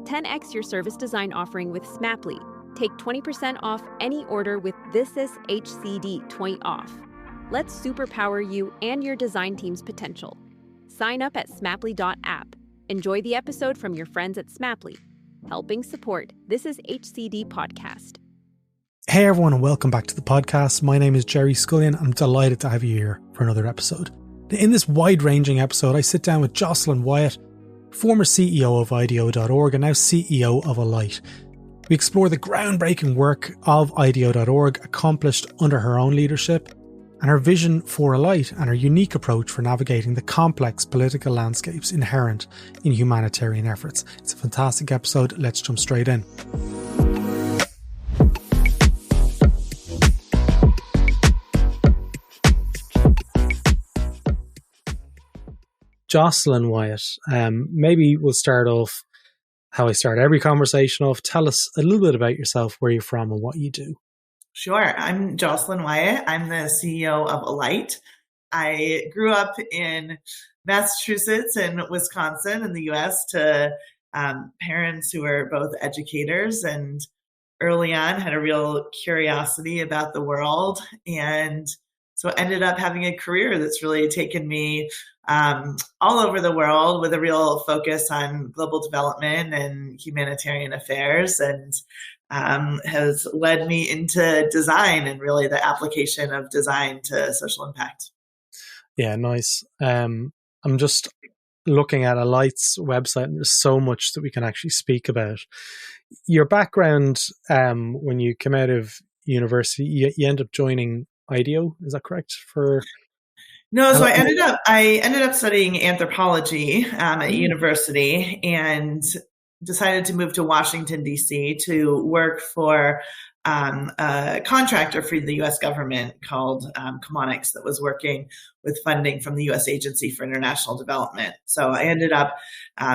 10x your service design offering with Smaply. Take 20% off any order with This Is HCD 20 off. Let's superpower you and your design team's potential. Sign up at smaply.app. Enjoy the episode from your friends at Smaply, helping support This Is HCD podcast. Hey everyone, and welcome back to the podcast. My name is Gerry Scullion. I'm delighted to have you here for another episode. In this wide-ranging episode, I sit down with Jocelyn Wyatt, former CEO of IDEO.org and now CEO of Alight. We explore the groundbreaking work of IDEO.org accomplished under her own leadership and her vision for Alight and her unique approach for navigating the complex political landscapes inherent in humanitarian efforts. It's a fantastic episode. Let's jump straight in. Jocelyn Wyatt, maybe we'll start off how I start every conversation off. Tell us a little bit about yourself, where you're from and what you do. Sure. I'm Jocelyn Wyatt. I'm the CEO of Alight. I grew up in Massachusetts and Wisconsin in the U.S. to parents who were both educators, and early on had a real curiosity about the world. And so ended up having a career that's really taken me all over the world with a real focus on global development and humanitarian affairs, and has led me into design and really the application of design to social impact. Yeah, nice. I'm just looking at Alight's website, and there's so much that we can actually speak about. Your background, when you came out of university, you end up joining IDEO, is that correct? No, so I ended up studying anthropology at university and decided to move to Washington, D.C. to work for a contractor for the U.S. government called Chemonics that was working with funding from the U.S. Agency for International Development. So I ended up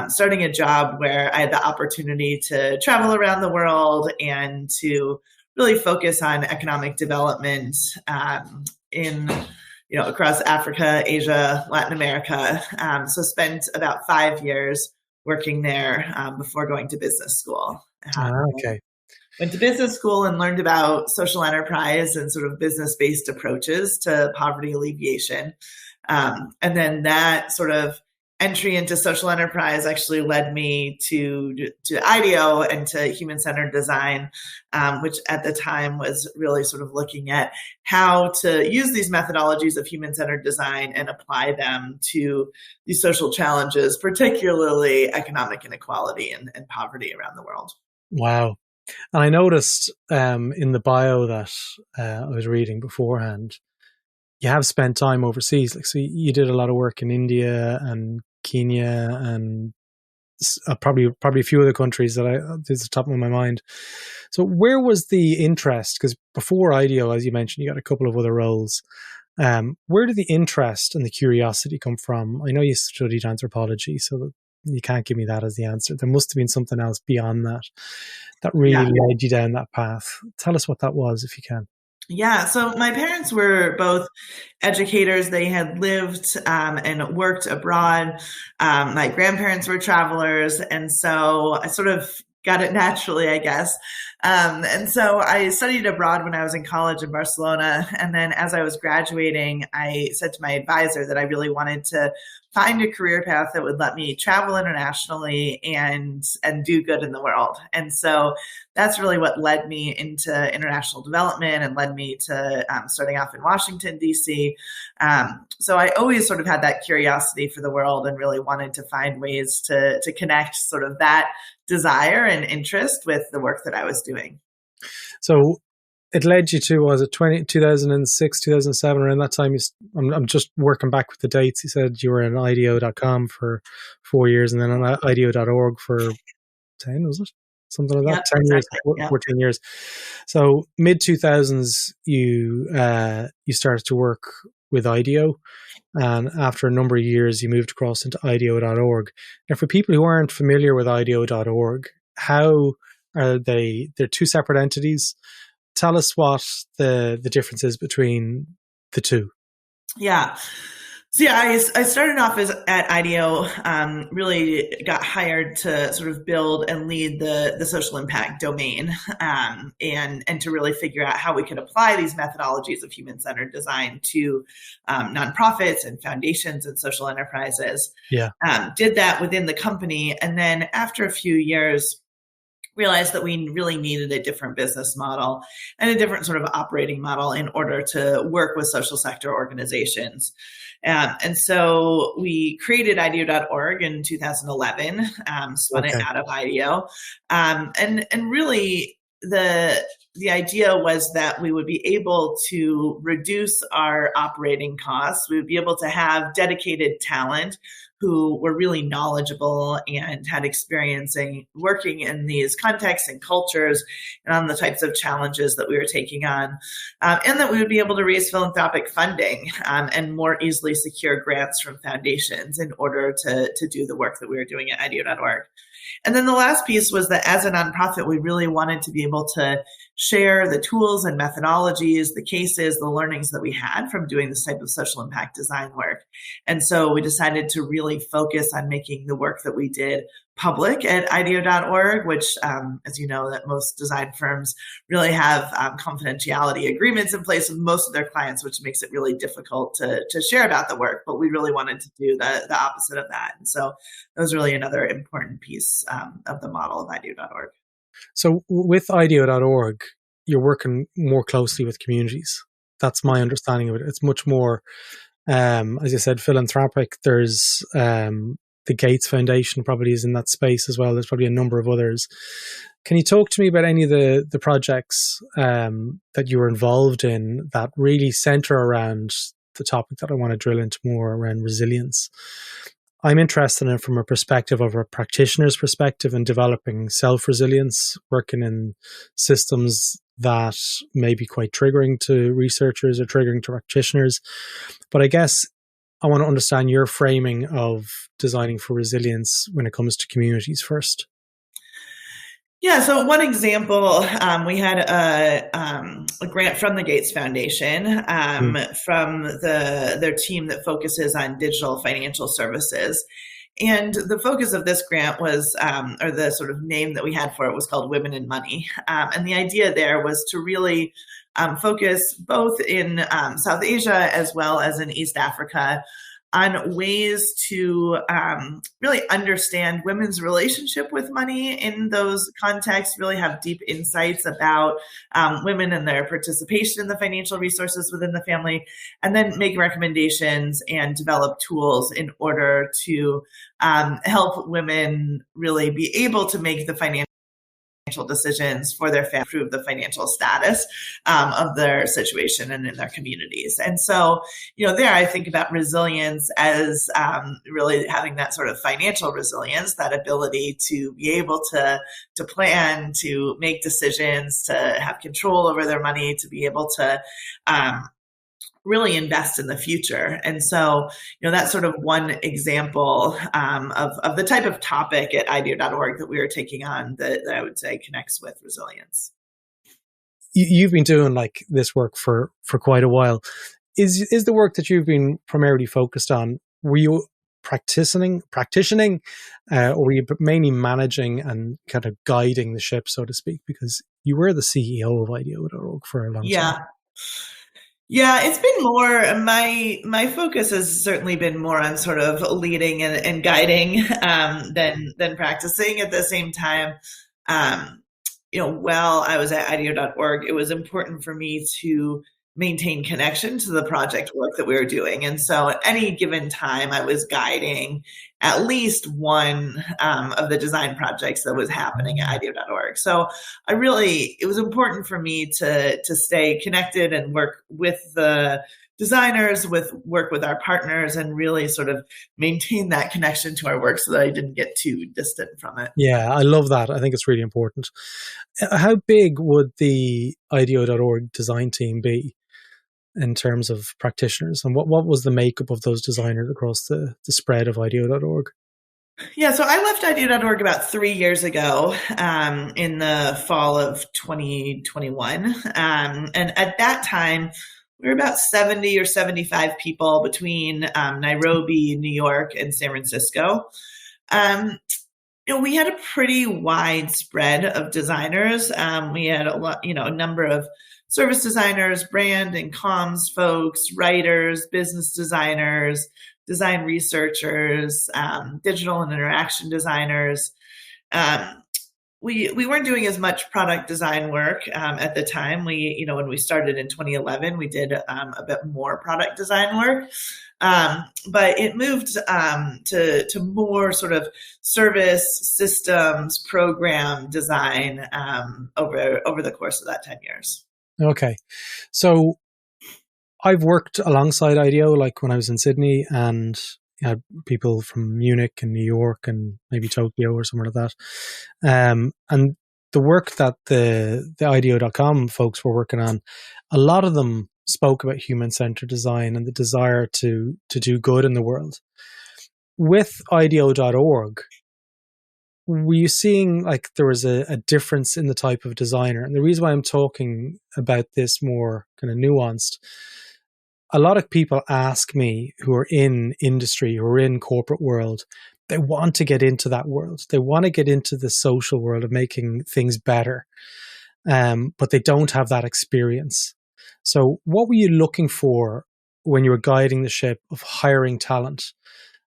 starting a job where I had the opportunity to travel around the world and to really focus on economic development across Africa, Asia, Latin America. So spent about 5 years working there before going to business school. Okay. Went to business school and learned about social enterprise and sort of business-based approaches to poverty alleviation. And then that sort of entry into social enterprise actually led me to IDEO and to human-centered design, which at the time was really sort of looking at how to use these methodologies of human-centered design and apply them to these social challenges, particularly economic inequality and poverty around the world. Wow. And I noticed in the bio that I was reading beforehand, you have spent time overseas. Like, so you did a lot of work in India and Kenya and probably a few other countries that is the top of my mind. So where was the interest? Because before IDEO, as you mentioned, you got a couple of other roles. Where did the interest and the curiosity come from? I know you studied anthropology, so you can't give me that as the answer. There must have been something else beyond that really led you down that path. Tell us what that was, if you can. Yeah, so my parents were both educators. They had lived and worked abroad. My grandparents were travelers, and so I sort of got it naturally, I guess. And so I studied abroad when I was in college in Barcelona. And then as I was graduating, I said to my advisor that I really wanted to find a career path that would let me travel internationally and do good in the world. And so that's really what led me into international development and led me to starting off in Washington, D.C. So I always sort of had that curiosity for the world and really wanted to find ways to connect sort of that desire and interest with the work that I was doing. So it led you to, was it 2006, 2007, around that time? I'm just working back with the dates. You said you were in IDEO.com for 4 years and then on IDEO.org for 10, was it? Something like that, 10 exactly. years, 14 years. So mid-2000s, you started to work with IDEO. And after a number of years, you moved across into IDEO.org. Now, for people who aren't familiar with IDEO.org, how are they? They're two separate entities. Tell us what the difference is between the two. Yeah. So yeah, I started off at IDEO, really got hired to sort of build and lead the social impact domain, and to really figure out how we could apply these methodologies of human-centered design to nonprofits and foundations and social enterprises. Yeah. Did that within the company, and then after a few years, realized that we really needed a different business model and a different sort of operating model in order to work with social sector organizations. And so we created IDEO.org in 2011, spun it out of IDEO. And really the idea was that we would be able to reduce our operating costs. We would be able to have dedicated talent who were really knowledgeable and had experience in working in these contexts and cultures and on the types of challenges that we were taking on, and that we would be able to raise philanthropic funding and more easily secure grants from foundations in order to do the work that we were doing at IDEO.org. And then the last piece was that as a nonprofit, we really wanted to be able to share the tools and methodologies, the cases, the learnings that we had from doing this type of social impact design work. And so we decided to really focus on making the work that we did public at IDEO.org, which, as you know, that most design firms really have confidentiality agreements in place with most of their clients, which makes it really difficult to share about the work. But we really wanted to do the opposite of that. And so that was really another important piece of the model of IDEO.org. So with IDEO.org, you're working more closely with communities. That's my understanding of it. It's much more, as you said, philanthropic. There's the Gates Foundation probably is in that space as well. There's probably a number of others. Can you talk to me about any of the projects that you were involved in that really center around the topic that I want to drill into more, around resilience? I'm interested in it from a perspective of a practitioner's perspective in developing self-resilience, working in systems that may be quite triggering to researchers or triggering to practitioners. But I guess I want to understand your framing of designing for resilience when it comes to communities first. Yeah, so one example, we had a grant from the Gates Foundation from their team that focuses on digital financial services. And the focus of this grant was, or the sort of name that we had for it was called Women in Money. And the idea there was to really focus both in South Asia as well as in East Africa on ways to really understand women's relationship with money in those contexts, really have deep insights about women and their participation in the financial resources within the family, and then make recommendations and develop tools in order to help women really be able to make the financial decisions for their family, improve the financial status of their situation and in their communities. And so, there I think about resilience as really having that sort of financial resilience, that ability to be able to plan, to make decisions, to have control over their money, to be able to really invest in the future. And so, that's sort of one example of the type of topic at IDEO.org that we were taking on that I would say connects with resilience. You've been doing this work for quite a while. Is the work that you've been primarily focused on, were you practicing, or were you mainly managing and kind of guiding the ship, so to speak? Because you were the CEO of IDEO.org for a long time. Yeah, it's been more, my focus has certainly been more on sort of leading and guiding than practicing. At the same time, while I was at IDEO.org, it was important for me to maintain connection to the project work that we were doing. And so at any given time, I was guiding at least one of the design projects that was happening at IDEO.org. So it was important for me to stay connected and work with the designers, work with our partners, and really sort of maintain that connection to our work so that I didn't get too distant from it. Yeah, I love that. I think it's really important. How big would the IDEO.org design team be in terms of practitioners, and what was the makeup of those designers across the spread of IDEO.org? Yeah, so I left IDEO.org about 3 years ago in the fall of 2021. And at that time, we were about 70 or 75 people between Nairobi, New York, and San Francisco. We had a pretty wide spread of designers. We had a number of service designers, brand and comms folks, writers, business designers, design researchers, digital and interaction designers. We weren't doing as much product design work at the time. When we started in 2011, we did a bit more product design work. But it moved to more sort of service systems program design over the course of that 10 years. Okay. So I've worked alongside IDEO, like when I was in Sydney, and had people from Munich and New York and maybe Tokyo or somewhere like that. And the work that the IDEO.com folks were working on, a lot of them spoke about human-centered design and the desire to do good in the world. With IDEO.org, were you seeing like there was a difference in the type of designer? And the reason why I'm talking about this more kind of nuanced, a lot of people ask me who are in industry, who are in corporate world, they want to get into that world. They want to get into the social world of making things better, but they don't have that experience. So what were you looking for when you were guiding the ship of hiring talent?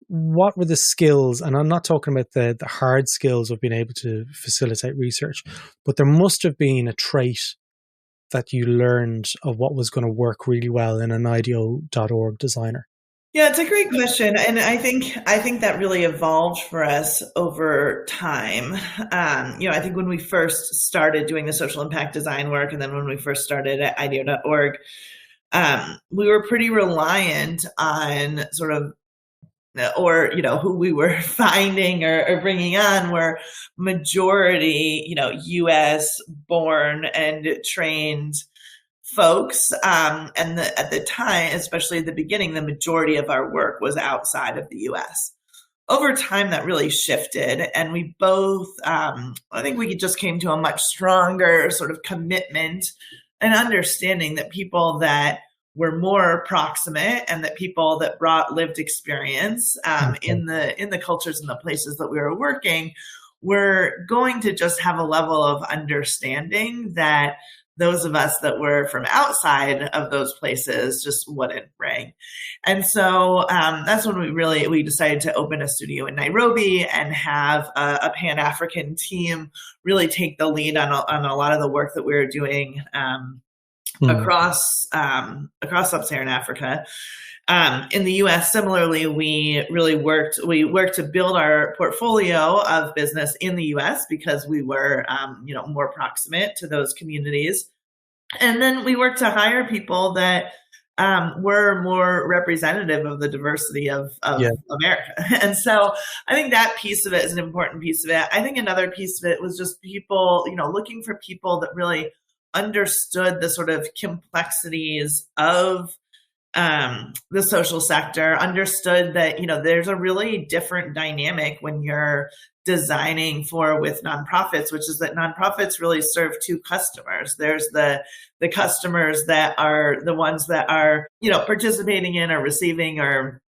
What were the skills? And I'm not talking about the hard skills of being able to facilitate research, but there must have been a trait that you learned of what was going to work really well in an IDEO.org designer. Yeah, it's a great question. And I think that really evolved for us over time. I think when we first started doing the social impact design work, and then when we first started at IDEO.org, we were pretty reliant on sort of, or, who we were finding or bringing on were majority, US born and trained folks. And at the time, especially at the beginning, the majority of our work was outside of the US. Over time, that really shifted. And we both, I think we just came to a much stronger sort of commitment and understanding that people that were more proximate and that people that brought lived experience in the cultures and the places that we were working were going to just have a level of understanding that those of us that were from outside of those places just wouldn't bring. And so that's when we decided to open a studio in Nairobi and have a Pan-African team really take the lead on a lot of the work that we were doing across sub-Saharan Africa. In the US, similarly, we worked to build our portfolio of business in the US because we were, more proximate to those communities. And then we worked to hire people that were more representative of the diversity of America. And so I think that piece of it is an important piece of it. I think another piece of it was just people, looking for people that really understood the sort of complexities of the social sector, understood that, there's a really different dynamic when you're designing with nonprofits, which is that nonprofits really serve two customers. There's the customers that are the ones that are, participating in or receiving or,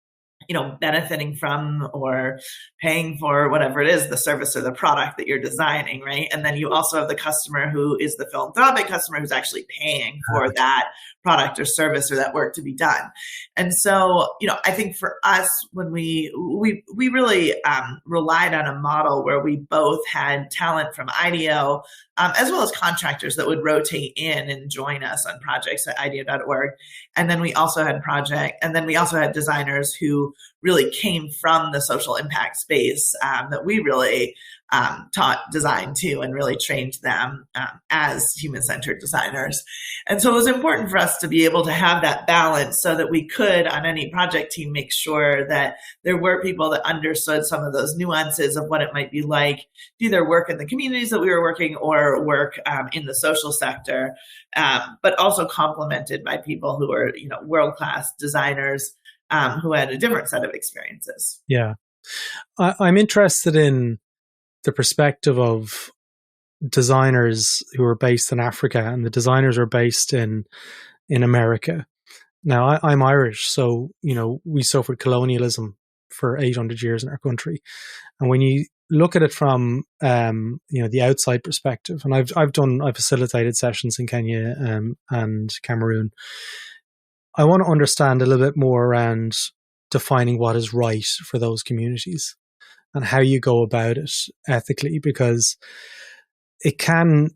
benefiting from or paying for whatever it is, the service or the product that you're designing, right? And then you also have the customer who is the philanthropic customer who's actually paying for that product or service or that work to be done. And so, I think for us, when we really relied on a model where we both had talent from IDEO, as well as contractors that would rotate in and join us on projects at IDEO.org. And then we also had designers who really came from the social impact space that we really taught design to and really trained them as human-centered designers. And so it was important for us to be able to have that balance so that we could, on any project team, make sure that there were people that understood some of those nuances of what it might be like to either work in the communities that we were working or work in the social sector, but also complemented by people who are, world-class designers who had a different set of experiences. Yeah. I'm interested in the perspective of designers who are based in Africa and the designers are based in America. Now, I'm Irish, so, we suffered colonialism for 800 years in our country. And when you look at it from, the outside perspective, and I've facilitated sessions in Kenya and Cameroon, I want to understand a little bit more around defining what is right for those communities and how you go about it ethically, because it can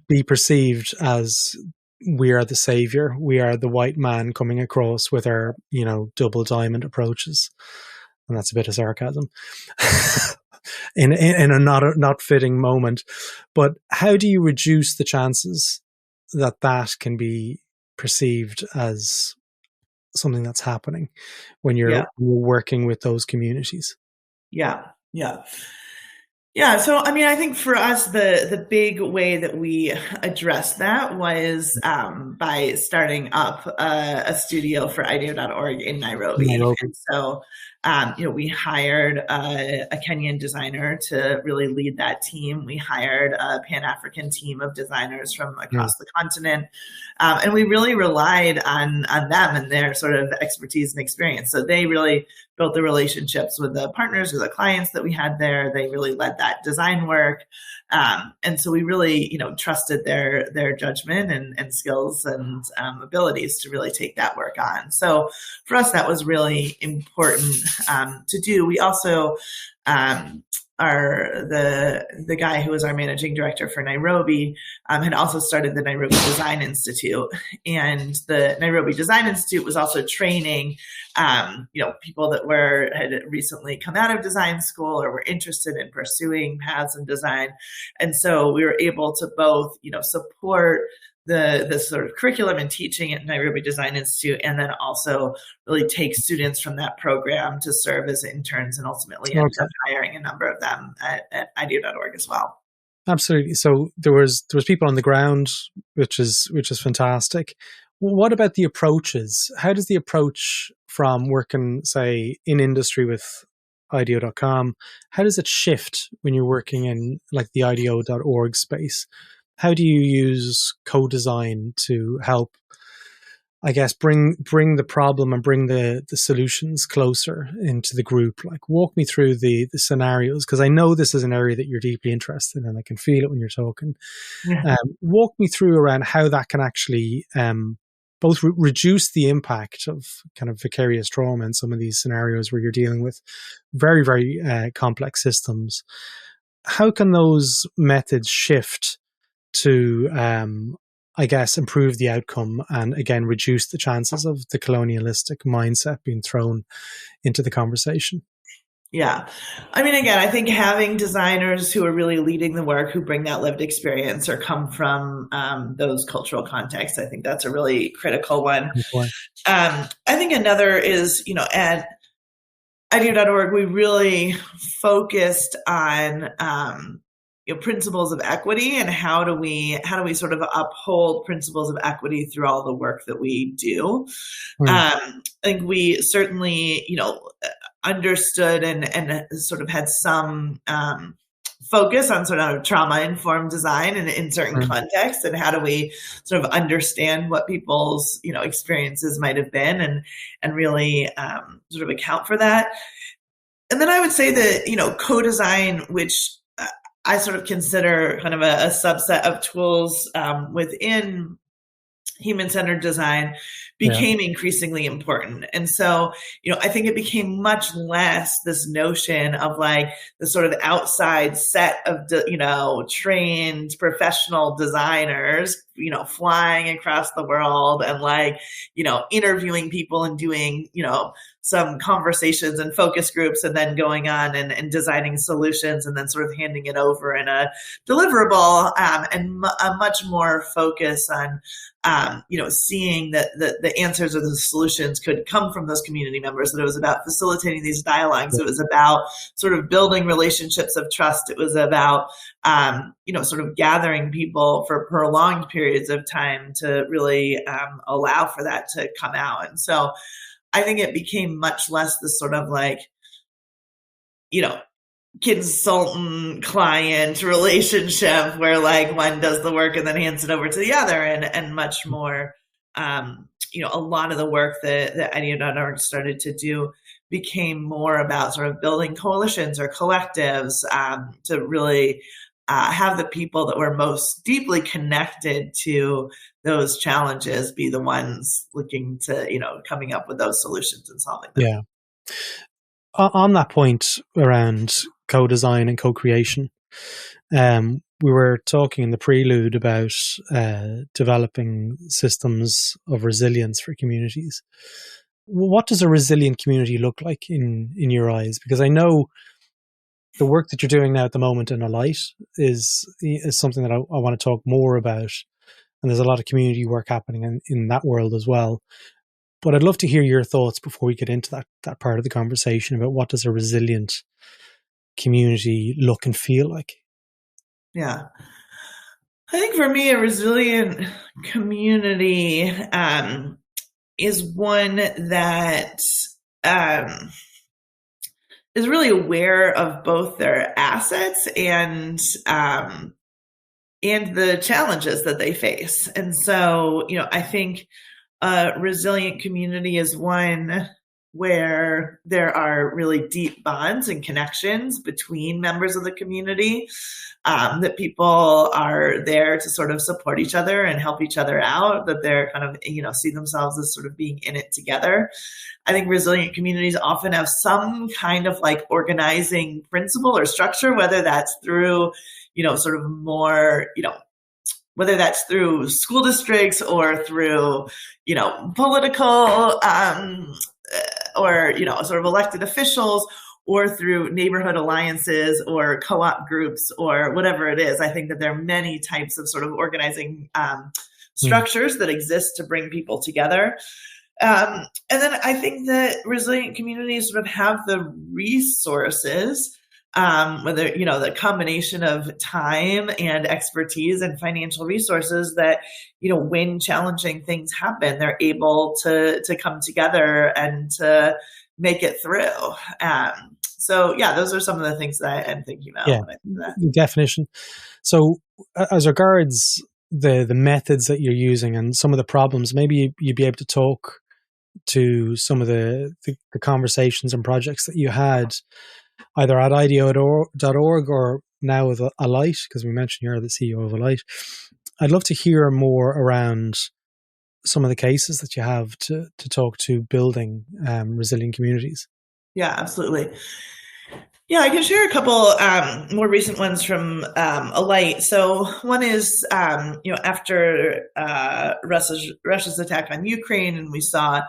be perceived as we are the savior. We are the white man coming across with our, double diamond approaches. And that's a bit of sarcasm in a not fitting moment. But how do you reduce the chances that can be perceived as something that's happening when you're working with those communities? Yeah. So, I think for us, the big way that we addressed that was by starting up a studio for IDEO.org in Nairobi. And so, we hired a Kenyan designer to really lead that team. We hired a Pan-African team of designers from across the continent. And we really relied on them and their sort of expertise and experience. So they really built the relationships with the partners or the clients that we had there. They really led that design work. And so we really, trusted their judgment and skills and abilities to really take that work on. So for us, that was really important to do. We also the guy who was our managing director for Nairobi had also started the Nairobi Design Institute, and the Nairobi Design Institute was also training people that had recently come out of design school or were interested in pursuing paths in design. And so we were able to both support the sort of curriculum and teaching at Nairobi Design Institute, and then also really take students from that program to serve as interns and ultimately end up hiring a number of them at IDEO.org as well. Absolutely. So there was people on the ground, which is fantastic. What about the approaches? How does the approach from working, say, in industry with IDEO.com, how does it shift when you're working in like the IDEO.org space? How do you use co-design to help, I guess, bring the problem and bring the solutions closer into the group? Like, walk me through the scenarios, because I know this is an area that you're deeply interested in. I can feel it when you're talking. Yeah. Walk me through around how that can actually both reduce the impact of kind of vicarious trauma in some of these scenarios where you're dealing with very, very complex systems. How can those methods shift to, I guess, improve the outcome and, again, reduce the chances of the colonialistic mindset being thrown into the conversation? Yeah. Again, I think having designers who are really leading the work, who bring that lived experience or come from those cultural contexts, I think that's a really critical one. I think another is, at IDEO.org, we really focused on principles of equity, and how do we sort of uphold principles of equity through all the work that we do. I think we certainly understood and sort of had some focus on sort of trauma-informed design in certain contexts, and how do we sort of understand what people's experiences might have been, and really sort of account for that. And then I would say that co-design, which I sort of consider kind of a subset of tools within human-centered design, became increasingly important. And so, I think it became much less this notion of like the sort of outside set of, trained professional designers, flying across the world and like, interviewing people and doing, some conversations and focus groups, and then going on and designing solutions, and then sort of handing it over in a deliverable, and a much more focus on, seeing that the answers or the solutions could come from those community members, that it was about facilitating these dialogues. It was about sort of building relationships of trust. It was about, sort of gathering people for prolonged periods of time to really allow for that to come out. And so I think it became much less the sort of like, consultant client relationship where like one does the work and then hands it over to the other, and much more a lot of the work that IDEO.org started to do became more about sort of building coalitions or collectives to really have the people that were most deeply connected to those challenges be the ones looking to, coming up with those solutions and solving them. Yeah. On that point around co-design and co-creation, we were talking in the prelude about developing systems of resilience for communities. What does a resilient community look like in your eyes? Because I know the work that you're doing now at the moment in Alight is something that I want to talk more about. And there's a lot of community work happening in that world as well. But I'd love to hear your thoughts before we get into that part of the conversation about what does a resilient community look and feel like? Yeah. I think for me, a resilient community is one that is really aware of both their assets and the challenges that they face. And so, I think a resilient community is one where there are really deep bonds and connections between members of the community, that people are there to sort of support each other and help each other out, that they're kind of, see themselves as sort of being in it together. I think resilient communities often have some kind of like organizing principle or structure, whether that's through, sort of more, whether that's through school districts or through, political or, sort of elected officials, or through neighborhood alliances or co-op groups or whatever it is. I think that there are many types of sort of organizing structures that exist to bring people together. And then I think that resilient communities sort of have the resources, whether, the combination of time and expertise and financial resources that, when challenging things happen, they're able to come together and to make it through. So yeah, those are some of the things that I'm thinking about. Yeah, when I think that. the definition. So as regards the methods that you're using and some of the problems, maybe you'd be able to talk to some of the conversations and projects that you had either at IDEO.org or now with Alight, because we mentioned you're the CEO of Alight. I'd love to hear more around some of the cases that you have to talk to building resilient communities. Yeah, absolutely. Yeah, I can share a couple more recent ones from Alight. So one is, after Russia's attack on Ukraine, and we saw,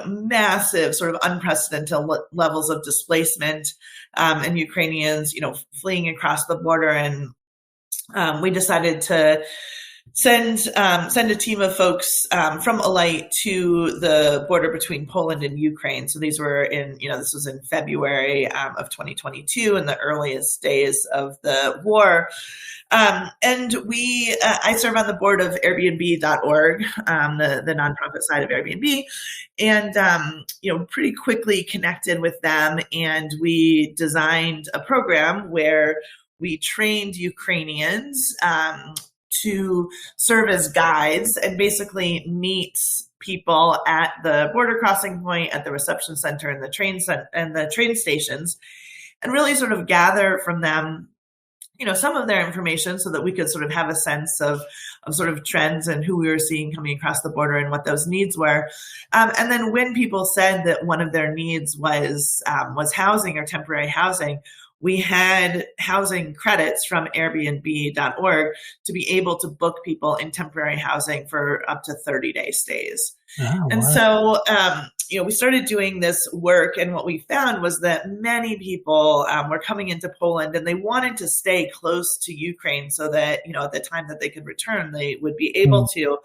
massive sort of unprecedented levels of displacement and Ukrainians, fleeing across the border. And we decided to send a team of folks from Alight to the border between Poland and Ukraine. So these were this was in February of 2022, in the earliest days of the war. And I serve on the board of Airbnb.org, the nonprofit side of Airbnb, and, pretty quickly connected with them. And we designed a program where we trained Ukrainians to serve as guides and basically meet people at the border crossing point, at the reception center, and the train stations, and really sort of gather from them, some of their information so that we could sort of have a sense of sort of trends and who we were seeing coming across the border and what those needs were. And then when people said that one of their needs was housing or temporary housing, we had housing credits from Airbnb.org to be able to book people in temporary housing for up to 30-day stays. Oh, and wow. So, we started doing this work, and what we found was that many people were coming into Poland and they wanted to stay close to Ukraine so that, at the time that they could return, they would be able to.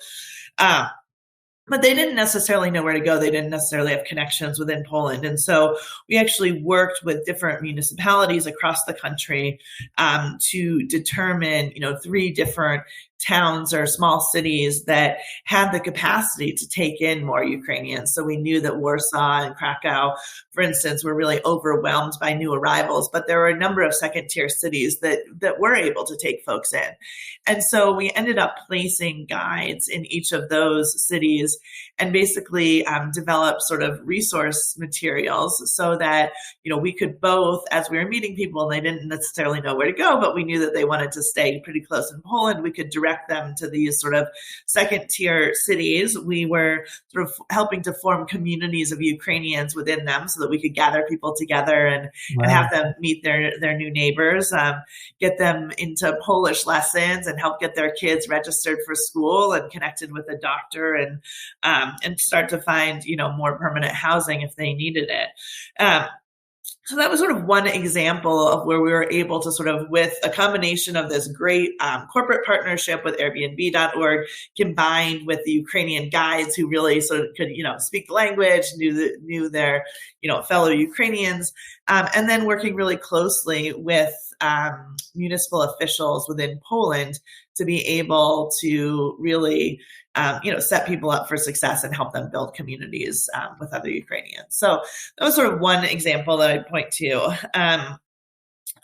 But they didn't necessarily know where to go. They didn't necessarily have connections within Poland. And so we actually worked with different municipalities across the country to determine, 3 different towns or small cities that had the capacity to take in more Ukrainians. So we knew that Warsaw and Krakow, for instance, were really overwhelmed by new arrivals, but there were a number of second-tier cities that were able to take folks in. And so we ended up placing guides in each of those cities and basically develop sort of resource materials so that, we could both, as we were meeting people and they didn't necessarily know where to go, but we knew that they wanted to stay pretty close in Poland, we could direct them to these sort of second tier cities. We were sort of helping to form communities of Ukrainians within them so that we could gather people together and have them meet their new neighbors, get them into Polish lessons and help get their kids registered for school and connected with a doctor, and start to find, more permanent housing if they needed it. So that was sort of one example of where we were able to sort of, with a combination of this great corporate partnership with Airbnb.org, combined with the Ukrainian guides who really sort of could, speak the language, knew their, fellow Ukrainians, and then working really closely with municipal officials within Poland to be able to really set people up for success and help them build communities with other Ukrainians. So that was sort of one example that I'd point to.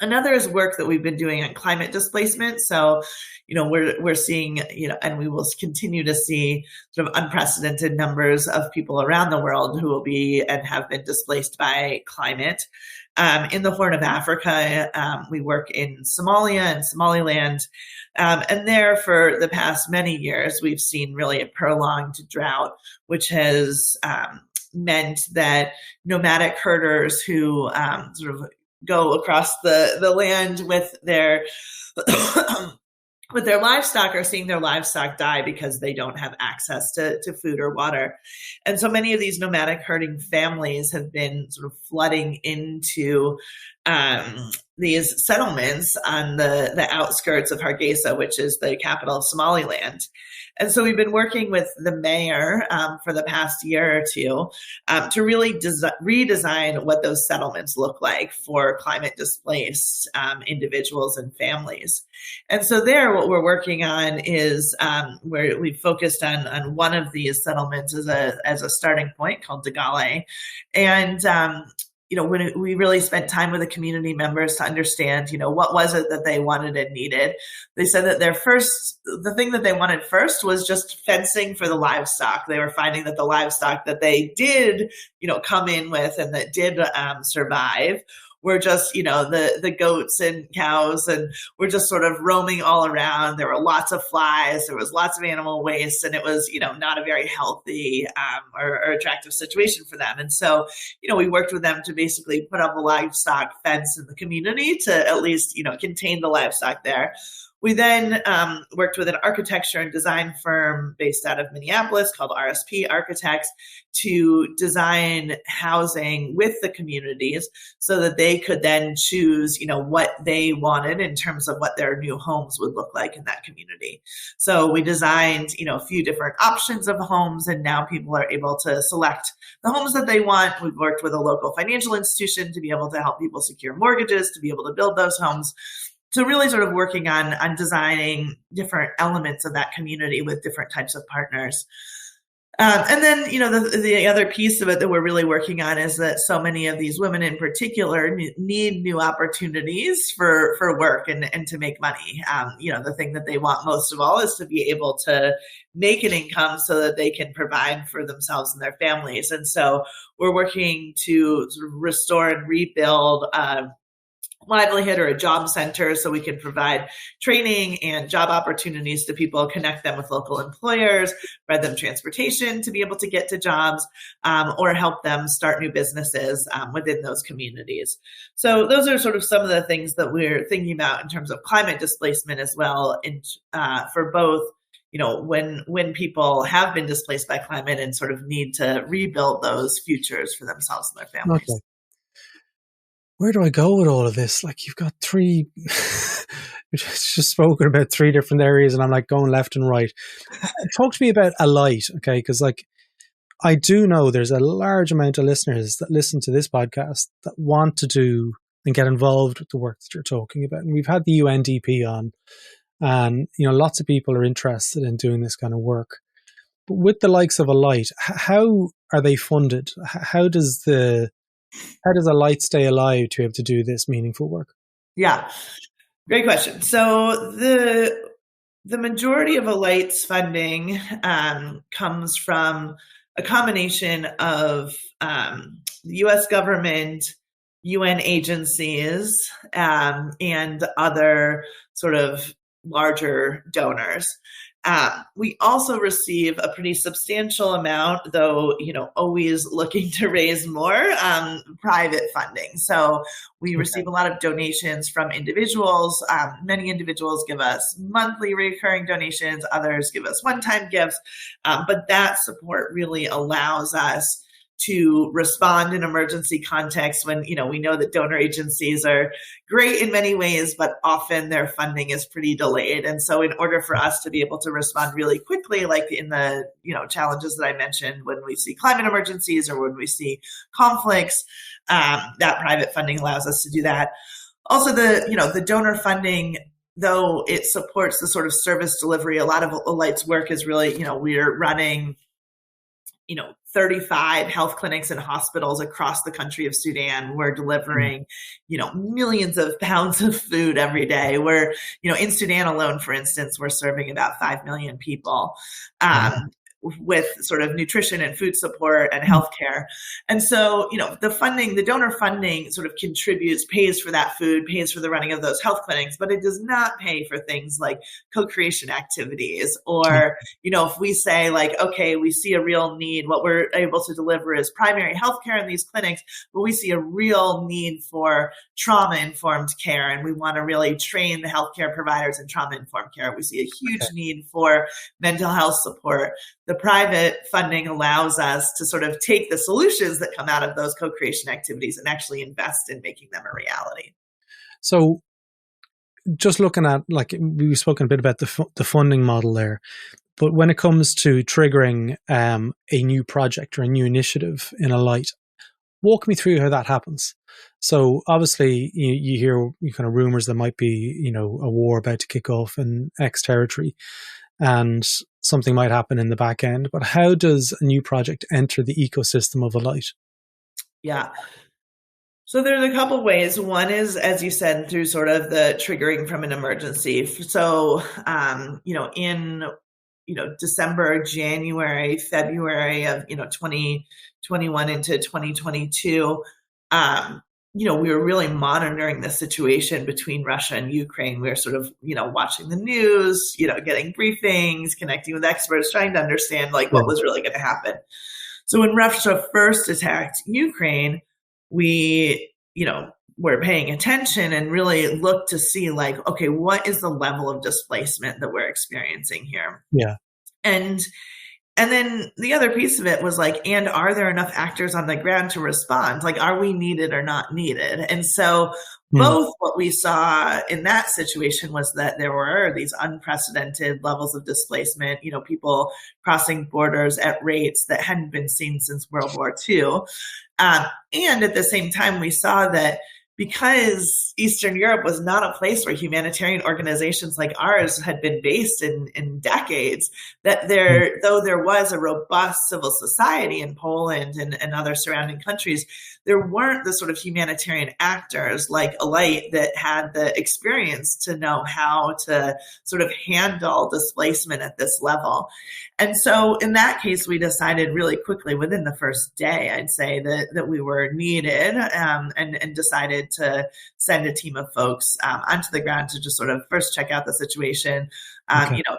Another is work that we've been doing on climate displacement. So, we're seeing, and we will continue to see sort of unprecedented numbers of people around the world who will be and have been displaced by climate. In the Horn of Africa, we work in Somalia and Somaliland. And there, for the past many years, we've seen really a prolonged drought, which has meant that nomadic herders who sort of go across the land with their with their livestock are seeing their livestock die because they don't have access to food or water. And so many of these nomadic herding families have been sort of flooding into these settlements on the outskirts of Hargeisa, which is the capital of Somaliland. And so we've been working with the mayor for the past year or two to really redesign what those settlements look like for climate displaced individuals and families. And so there, what we're working on is where we focused on one of these settlements as a starting point called Dagale. And when we really spent time with the community members to understand, what was it that they wanted and needed. They said that the thing that they wanted first was just fencing for the livestock. They were finding that the livestock that they did, come in with and that did survive were just, the goats and cows, and we're just sort of roaming all around. There were lots of flies. There was lots of animal waste, and it was, not a very healthy or attractive situation for them. And so, we worked with them to basically put up a livestock fence in the community to at least, contain the livestock there. We then worked with an architecture and design firm based out of Minneapolis called RSP Architects to design housing with the communities so that they could then choose, what they wanted in terms of what their new homes would look like in that community. So we designed, a few different options of homes, and now people are able to select the homes that they want. We've worked with a local financial institution to be able to help people secure mortgages to be able to build those homes. So really sort of working on designing different elements of that community with different types of partners. And then, the other piece of it that we're really working on is that so many of these women in particular need new opportunities for work and to make money. The thing that they want most of all is to be able to make an income so that they can provide for themselves and their families. And so we're working to sort of restore and rebuild livelihood or a job center so we can provide training and job opportunities to people, connect them with local employers, provide them transportation to be able to get to jobs, or help them start new businesses within those communities. So those are sort of some of the things that we're thinking about in terms of climate displacement as well, for both when people have been displaced by climate and sort of need to rebuild those futures for themselves and their families. Okay. Where do I go with all of this? Like, you've got three, we've just spoken about three different areas, and I'm like going left and right. Talk to me about Alight, okay? Because I do know there's a large amount of listeners that listen to this podcast that want to do and get involved with the work that you're talking about. And we've had the UNDP on, and lots of people are interested in doing this kind of work. But with the likes of Alight, how are they funded? How does Alight stay alive to be able to do this meaningful work? Yeah, great question. So the the majority of Alight's funding comes from a combination of the U.S. government, UN agencies, and other sort of larger donors. We also receive a pretty substantial amount, though, always looking to raise more, private funding. So we receive a lot of donations from individuals. Many individuals give us monthly recurring donations. Others give us one-time gifts. But that support really allows us to respond in emergency contexts when, we know that donor agencies are great in many ways, but often their funding is pretty delayed. And so in order for us to be able to respond really quickly, like in the, challenges that I mentioned, when we see climate emergencies or when we see conflicts, that private funding allows us to do that. Also, the donor funding, though it supports the sort of service delivery, a lot of Alight's work is really, we're running 35 health clinics and hospitals across the country of Sudan. We're delivering, millions of pounds of food every day. We're, in Sudan alone, for instance, we're serving about 5 million people. With sort of nutrition and food support and healthcare. And so, the donor funding sort of pays for that food, pays for the running of those health clinics, but it does not pay for things like co-creation activities. Or, if we say like, okay, we see a real need, what we're able to deliver is primary healthcare in these clinics, but we see a real need for trauma-informed care. And we want to really train the healthcare providers in trauma-informed care. We see a huge need for mental health support. The private funding allows us to sort of take the solutions that come out of those co-creation activities and actually invest in making them a reality. So just looking at, like, we've spoken a bit about the funding model there, but when it comes to triggering a new project or a new initiative in Alight, walk me through how that happens. So obviously you hear kind of rumors there might be, a war about to kick off in X territory, and something might happen in the back end. But how does a new project enter the ecosystem of Alight? Yeah. So there's a couple ways. One is, as you said, through sort of the triggering from an emergency. So, in, December, January, February of, 2021 into 2022, we were really monitoring the situation between Russia and Ukraine. We were sort of, watching the news, getting briefings, connecting with experts, trying to understand like what was really going to happen. So when Russia first attacked Ukraine, we, were paying attention and really looked to see like, okay, what is the level of displacement that we're experiencing here? Yeah. And then the other piece of it was like, and are there enough actors on the ground to respond? Like, are we needed or not needed? And so both what we saw in that situation was that there were these unprecedented levels of displacement, people crossing borders at rates that hadn't been seen since World War II. And at the same time, we saw that because Eastern Europe was not a place where humanitarian organizations like ours had been based in decades, that though there was a robust civil society in Poland and other surrounding countries, there weren't the sort of humanitarian actors like Alight that had the experience to know how to sort of handle displacement at this level. And so in that case, we decided really quickly within the first day, I'd say that we were needed, and decided to send a team of folks onto the ground to just sort of first check out the situation,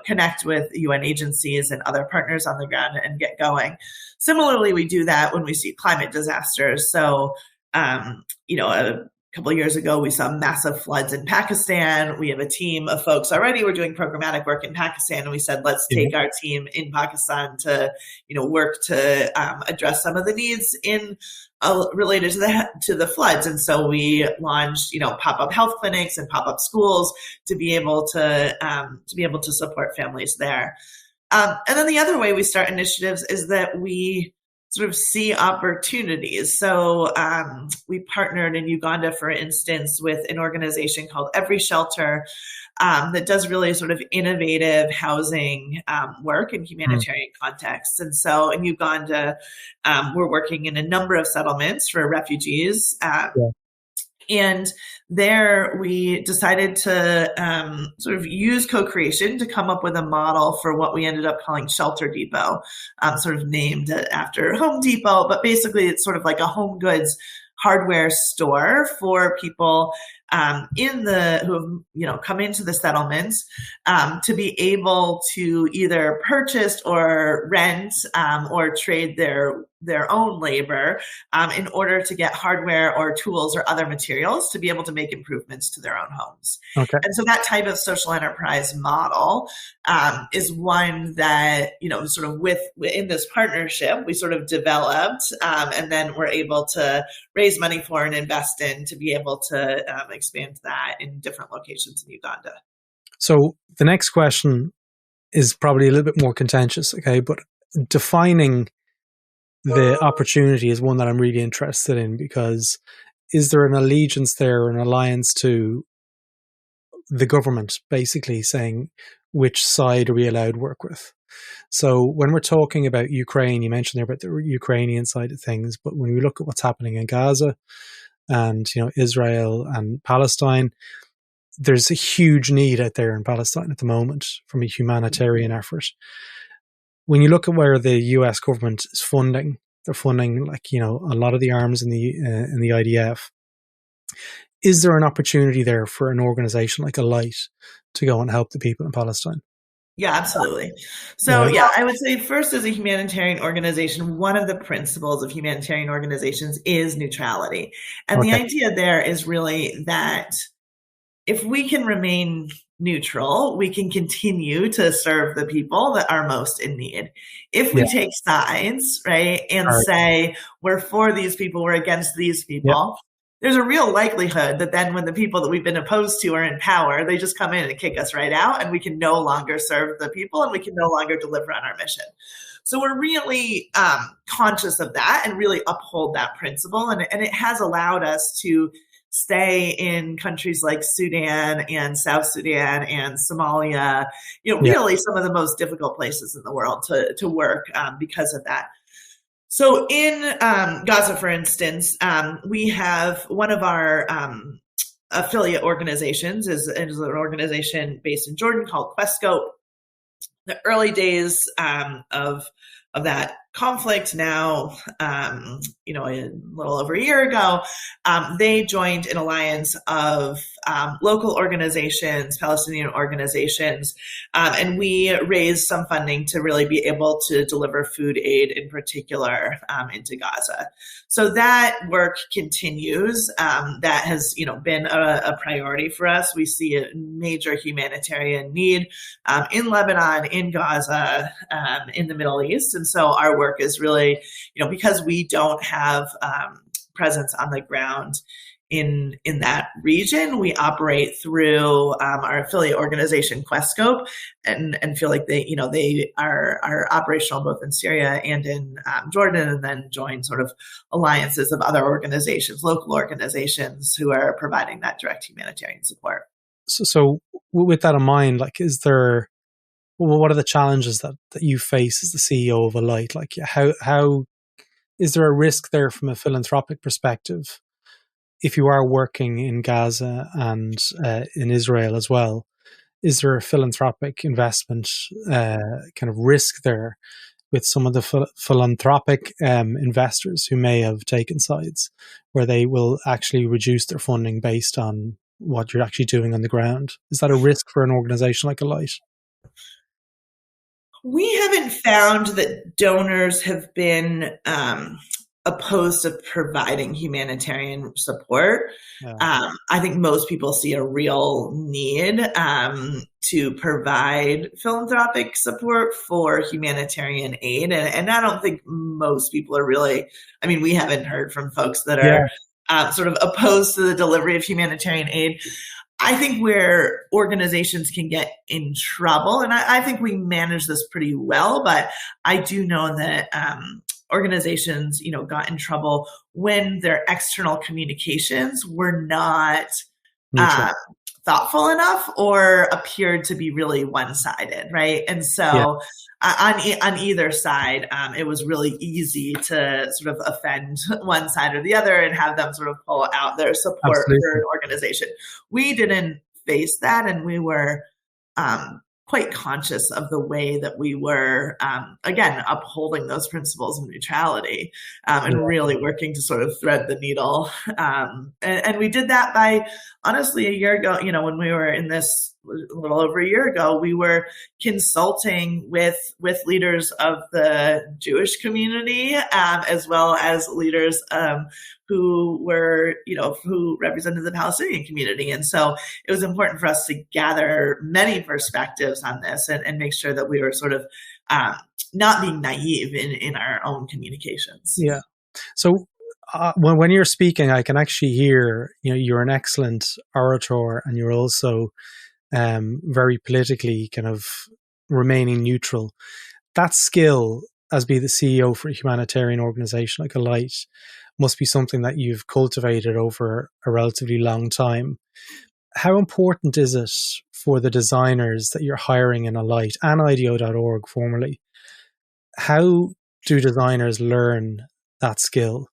connect with UN agencies and other partners on the ground and get going. Similarly, we do that when we see climate disasters. So, a couple of years ago, we saw massive floods in Pakistan. We have a team of folks already. We're doing programmatic work in Pakistan. And we said, let's take our team in Pakistan to, work to address some of the needs related to the floods. And so we launched, pop-up health clinics and pop-up schools to be able to support families there. And then the other way we start initiatives is that we sort of see opportunities. So we partnered in Uganda, for instance, with an organization called Every Shelter that does really sort of innovative housing work in humanitarian contexts. And so in Uganda, we're working in a number of settlements for refugees. And there we decided to sort of use co-creation to come up with a model for what we ended up calling Shelter Depot, sort of named after Home Depot, but basically it's sort of like a home goods hardware store for people who have come into the settlements to be able to either purchase or rent or trade their own labor in order to get hardware or tools or other materials to be able to make improvements to their own homes. Okay. And so that type of social enterprise model is one that, sort of in this partnership, we sort of developed and then we're able to raise money for and invest in to be able to expand that in different locations in Uganda. So the next question is probably a little bit more contentious, okay? But defining the opportunity is one that I'm really interested in, because is there an allegiance there, an alliance to the government basically saying which side are we allowed to work with? So when we're talking about Ukraine, you mentioned there about the Ukrainian side of things, but when we look at what's happening in Gaza and Israel and Palestine, there's a huge need out there in Palestine at the moment from a humanitarian effort. When you look at where the US government is funding, they're funding a lot of the arms in the IDF. Is there an opportunity there for an organization like Alight to go and help the people in Palestine? Yeah, absolutely. So I would say first, as a humanitarian organization, one of the principles of humanitarian organizations is neutrality. And the idea there is really that if we can remain neutral, we can continue to serve the people that are most in need. If we take sides, right, and say we're for these people, we're against these people, there's a real likelihood that then when the people that we've been opposed to are in power, they just come in and kick us right out, and we can no longer serve the people and we can no longer deliver on our mission. So we're really conscious of that and really uphold that principle. And it has allowed us to stay in countries like Sudan and South Sudan and Somalia, really some of the most difficult places in the world to work because of that. So in Gaza, for instance, we have one of our affiliate organizations is an organization based in Jordan called Questscope. The early days of that conflict now, a little over a year ago, they joined an alliance of local organizations, Palestinian organizations, and we raised some funding to really be able to deliver food aid in particular into Gaza. So that work continues. That has, been a priority for us. We see a major humanitarian need in Lebanon, in Gaza, in the Middle East. And so our work is really, because we don't have presence on the ground in that region, we operate through our affiliate organization Questscope, and feel like they are operational both in Syria and in Jordan, and then join sort of alliances of other organizations, local organizations who are providing that direct humanitarian support. So with that in mind, what are the challenges that you face as the CEO of Alight? How is there a risk there from a philanthropic perspective? If you are working in Gaza and in Israel as well, is there a philanthropic investment kind of risk there with some of the philanthropic investors who may have taken sides, where they will actually reduce their funding based on what you're actually doing on the ground? Is that a risk for an organization like Alight? We haven't found that donors have been opposed to providing humanitarian support. Yeah. I think most people see a real need to provide philanthropic support for humanitarian aid. And I don't think most people are really, we haven't heard from folks that are sort of opposed to the delivery of humanitarian aid. I think where organizations can get in trouble, and I think we manage this pretty well, but I do know that organizations, got in trouble when their external communications were not thoughtful enough or appeared to be really one-sided, right? And so on either side, it was really easy to sort of offend one side or the other and have them sort of pull out their support for an organization. We didn't face that, and we were quite conscious of the way that we were, again, upholding those principles of neutrality and really working to sort of thread the needle. And we did that by, honestly, a year ago, when we were in this a little over a year ago, we were consulting with leaders of the Jewish community, as well as leaders who were, who represented the Palestinian community. And so it was important for us to gather many perspectives on this and make sure that we were sort of not being naive in our own communications. Yeah. So when you're speaking, I can actually hear, you're an excellent orator, and you're also very politically kind of remaining neutral. That skill, as be the CEO for a humanitarian organization like Alight, must be something that you've cultivated over a relatively long time. How important is it for the designers that you're hiring in Alight and IDEO.org formerly? How do designers learn that skill?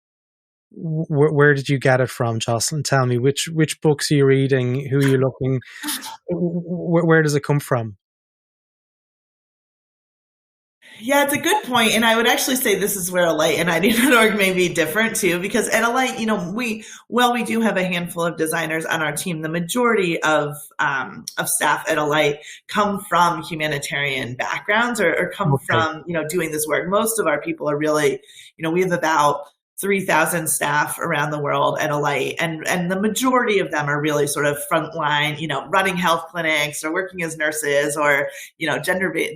Where did you get it from, Jocelyn? Tell me, which books are you reading? Who are you looking? Where does it come from? Yeah, it's a good point. And I would actually say this is where Alight and IDEO.org may be different too, because at Alight, we do have a handful of designers on our team. The majority of staff at Alight come from humanitarian backgrounds or come from, doing this work. Most of our people are really, we have about 3,000 staff around the world at Alight, and the majority of them are really sort of frontline, running health clinics or working as nurses or,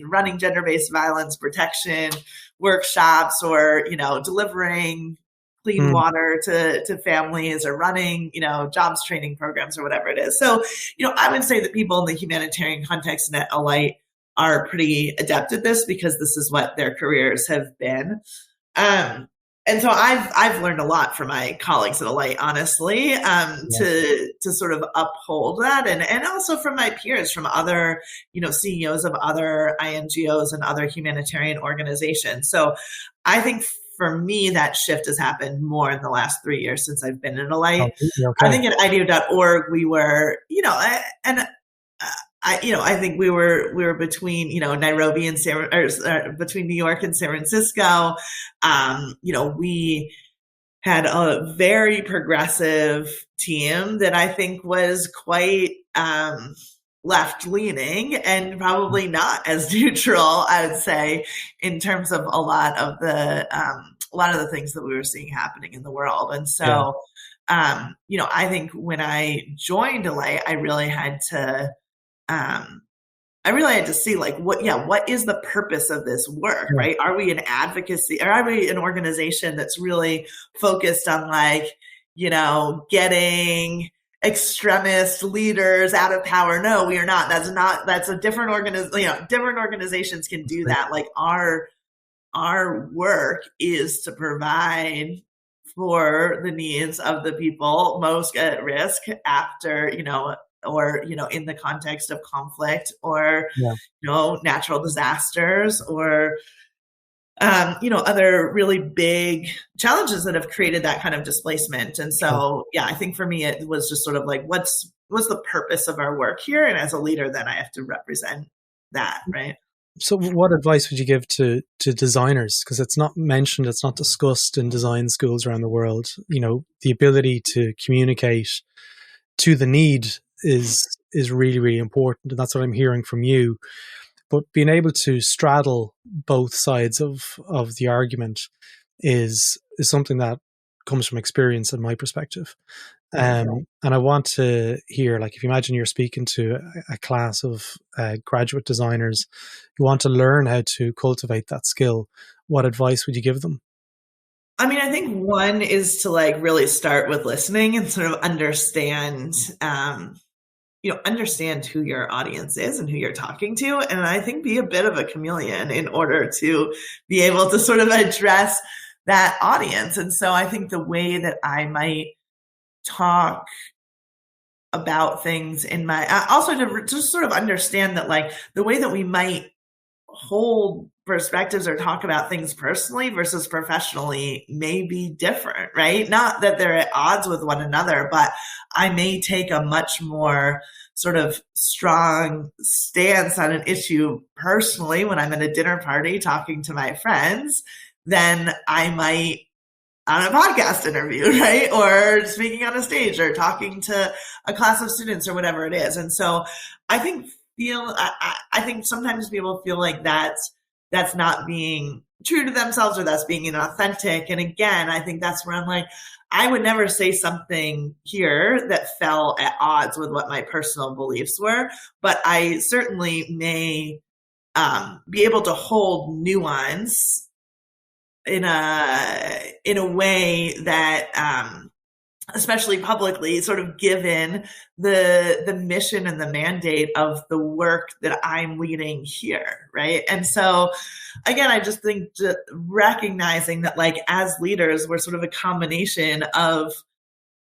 running gender-based violence protection workshops or, delivering clean water to families or running, jobs training programs or whatever it is. So, I would say that people in the humanitarian context at Alight are pretty adept at this because this is what their careers have been. And so I've learned a lot from my colleagues at Alight, honestly, to sort of uphold that, and also from my peers, from other, CEOs of other INGOs and other humanitarian organizations. So I think for me, that shift has happened more in the last 3 years since I've been in Alight. I think at IDEO.org we were, I think we were between, Nairobi and between New York and San Francisco. We had a very progressive team that I think was quite left leaning and probably not as neutral, I would say, in terms of a lot of the things that we were seeing happening in the world. And so, I think when I joined Alight, I really had to see what is the purpose of this work, right? Are we an advocacy, or are we an organization that's really focused on getting extremist leaders out of power? No, we are not. That's a different organization. Different organizations can do that. Like our work is to provide for the needs of the people most at risk after, or, in the context of conflict or, natural disasters or, other really big challenges that have created that kind of displacement. And so, I think for me, it was just sort of like, what's the purpose of our work here? And as a leader, then I have to represent that, right? So what advice would you give to designers? Because it's not mentioned, it's not discussed in design schools around the world. The ability to communicate to the need is really, really important. And that's what I'm hearing from you. But being able to straddle both sides of the argument is something that comes from experience in my perspective. And I want to hear, if you imagine you're speaking to a class of graduate designers who want to learn how to cultivate that skill, what advice would you give them? I mean, I think one is to really start with listening and sort of understand who your audience is and who you're talking to. And I think be a bit of a chameleon in order to be able to sort of address that audience. And so I think the way that I might talk about things in my, also to just sort of understand that like the way that we might hold perspectives or talk about things personally versus professionally may be different, right? Not that they're at odds with one another, but I may take a much more sort of strong stance on an issue personally when I'm at a dinner party talking to my friends than I might on a podcast interview, right? Or speaking on a stage or talking to a class of students or whatever it is. And so I think I think sometimes people feel like that's not being true to themselves or that's being inauthentic. And again, I think that's where I'm like, I would never say something here that fell at odds with what my personal beliefs were, but I certainly may be able to hold nuance in a way that especially publicly, sort of given the mission and the mandate of the work that I'm leading here, right? And so, again, I just think recognizing that, like, as leaders, we're sort of a combination of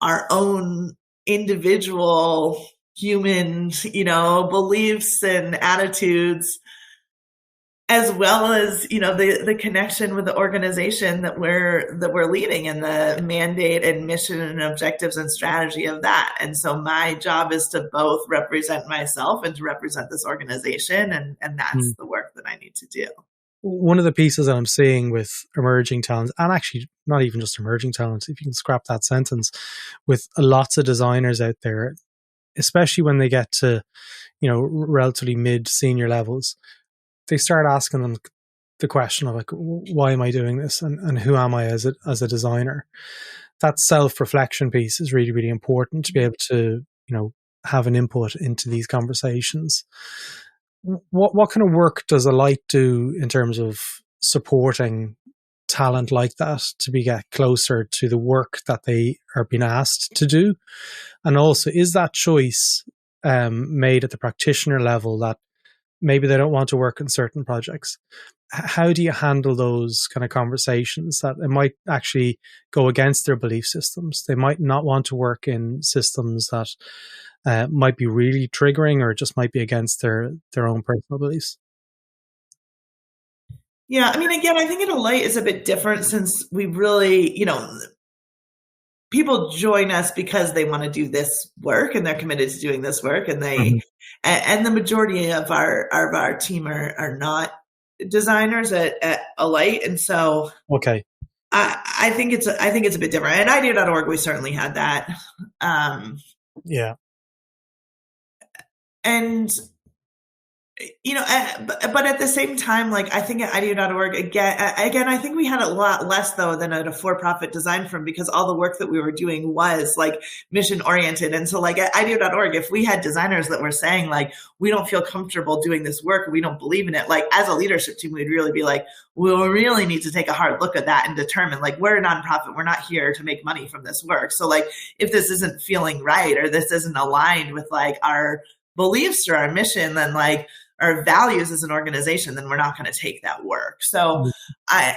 our own individual human, beliefs and attitudes, as well as, the connection with the organization that we're leading and the mandate and mission and objectives and strategy of that. And so my job is to both represent myself and to represent this organization. And that's the work that I need to do. One of the pieces that I'm seeing with emerging talent, and actually not even just emerging talent, if you can scrap that sentence, with lots of designers out there, especially when they get to, relatively mid-senior levels, they start asking them the question of like, why am I doing this? And who am I as a designer? That self-reflection piece is really, really important to be able to, have an input into these conversations. What kind of work does Alight do in terms of supporting talent like that to get closer to the work that they are being asked to do? And also, is that choice made at the practitioner level that maybe they don't want to work on certain projects? How do you handle those kind of conversations that it might actually go against their belief systems? They might not want to work in systems that might be really triggering or just might be against their own personal beliefs. Yeah, I mean, again, I think at Alight is a bit different since we really, people join us because they want to do this work and they're committed to doing this work, and and the majority of our team are not designers at Alight, and so okay, I think it's a bit different. And IDEO.org, we certainly had that. Yeah, and but at the same time, like, I think at IDEO.org, again, I think we had a lot less though than at a for-profit design firm, because all the work that we were doing was like mission oriented. And so like at IDEO.org, if we had designers that were saying like, we don't feel comfortable doing this work, we don't believe in it, like as a leadership team, we'd really be like, we'll really need to take a hard look at that and determine, like, we're a nonprofit, we're not here to make money from this work. So like, if this isn't feeling right, or this isn't aligned with like our beliefs or our mission, then like, our values as an organization, then we're not going to take that work. So I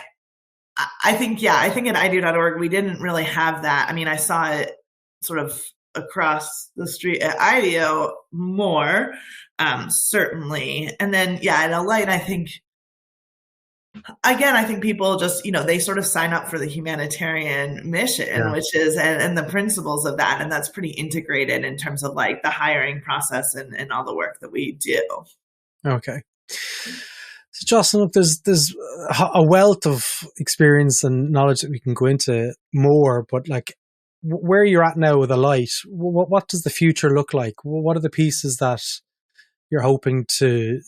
think at IDEO.org, we didn't really have that. I mean, I saw it sort of across the street at IDEO more, certainly. And then, at Alight, I think people just, they sort of sign up for the humanitarian mission, which is, and the principles of that. And that's pretty integrated in terms of like the hiring process and all the work that we do. Okay. So Jocelyn, look, there's a wealth of experience and knowledge that we can go into more, but like where you're at now with Alight, what does the future look like? What are the pieces that you're hoping to,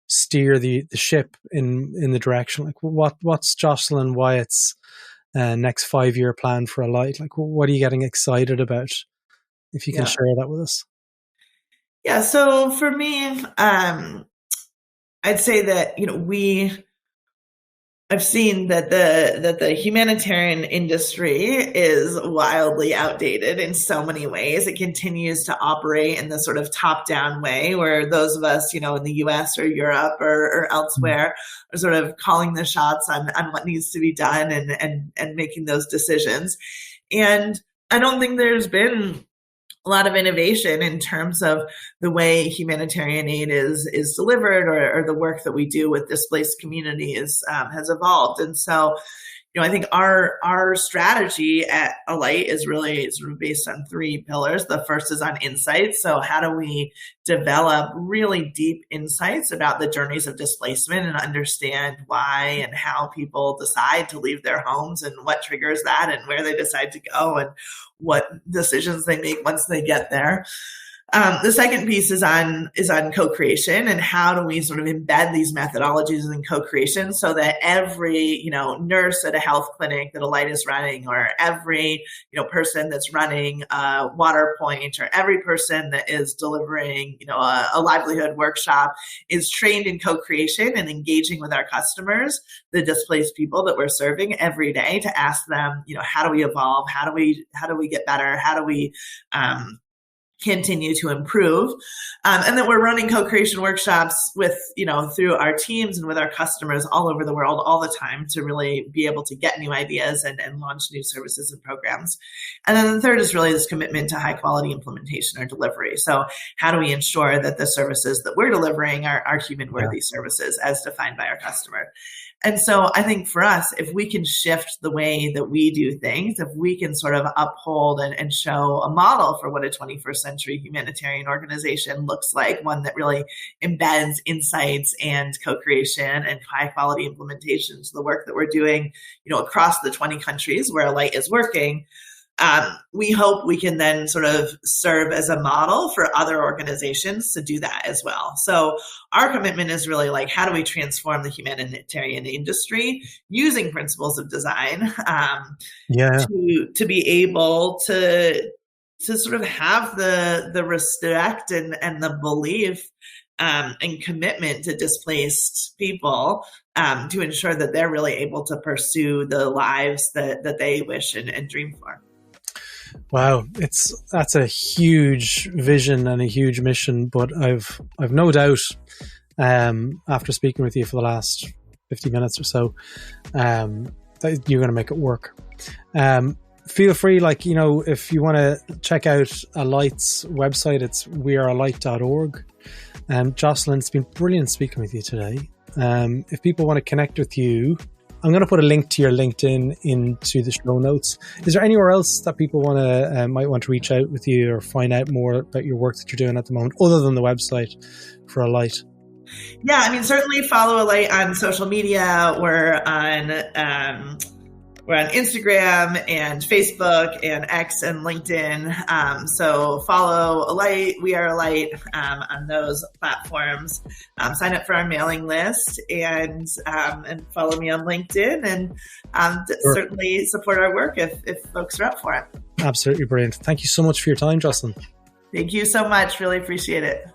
steer the ship in the direction? Like what's Jocelyn Wyatt's next 5-year plan for Alight? Like what are you getting excited about? If you can share that with us. Yeah, so for me, I'd say that I've seen that the humanitarian industry is wildly outdated in so many ways. It continues to operate in the sort of top-down way, where those of us, in the U.S. or Europe or elsewhere, are sort of calling the shots on what needs to be done and making those decisions. And I don't think there's been a lot of innovation in terms of the way humanitarian aid is delivered, or the work that we do with displaced communities has evolved. And so, I think our strategy at Alight is really sort of based on 3 pillars. The first is on insights. So how do we develop really deep insights about the journeys of displacement and understand why and how people decide to leave their homes and what triggers that and where they decide to go and what decisions they make once they get there. The second piece is on co-creation, and how do we sort of embed these methodologies in co-creation so that every, nurse at a health clinic that Alight is running, or every, person that's running a water point, or every person that is delivering, a livelihood workshop is trained in co-creation and engaging with our customers, the displaced people that we're serving every day, to ask them, how do we evolve? How do we get better? How do we, continue to improve, and that we're running co-creation workshops with, through our teams and with our customers all over the world all the time, to really be able to get new ideas and launch new services and programs. And then the third is really this commitment to high quality implementation or delivery. So how do we ensure that the services that we're delivering are human worthy services as defined by our customer? And so I think for us, if we can shift the way that we do things, if we can sort of uphold and show a model for what a 21st century humanitarian organization looks like, one that really embeds insights and co-creation and high quality implementations, the work that we're doing, across the 20 countries where Alight is working, we hope we can then sort of serve as a model for other organizations to do that as well. So our commitment is really like, how do we transform the humanitarian industry using principles of design to be able to sort of have the respect and the belief and commitment to displaced people, to ensure that they're really able to pursue the lives that they wish and dream for. Wow, that's a huge vision and a huge mission, but I've no doubt, after speaking with you for the last 50 minutes or so, that you're going to make it work. Feel free, if you want to check out Alight's website, it's wearealight.org. Jocelyn, it's been brilliant speaking with you today. If people want to connect with you, I'm going to put a link to your LinkedIn into the show notes. Is there anywhere else that people might want to reach out with you or find out more about your work that you're doing at the moment, other than the website for Alight? Yeah, certainly follow Alight on social media. We're on Instagram and Facebook and X and LinkedIn. So follow Alight, We Are Alight, on those platforms. Sign up for our mailing list and follow me on LinkedIn, and certainly support our work if folks are up for it. Absolutely brilliant. Thank you so much for your time, Jocelyn. Thank you so much. Really appreciate it.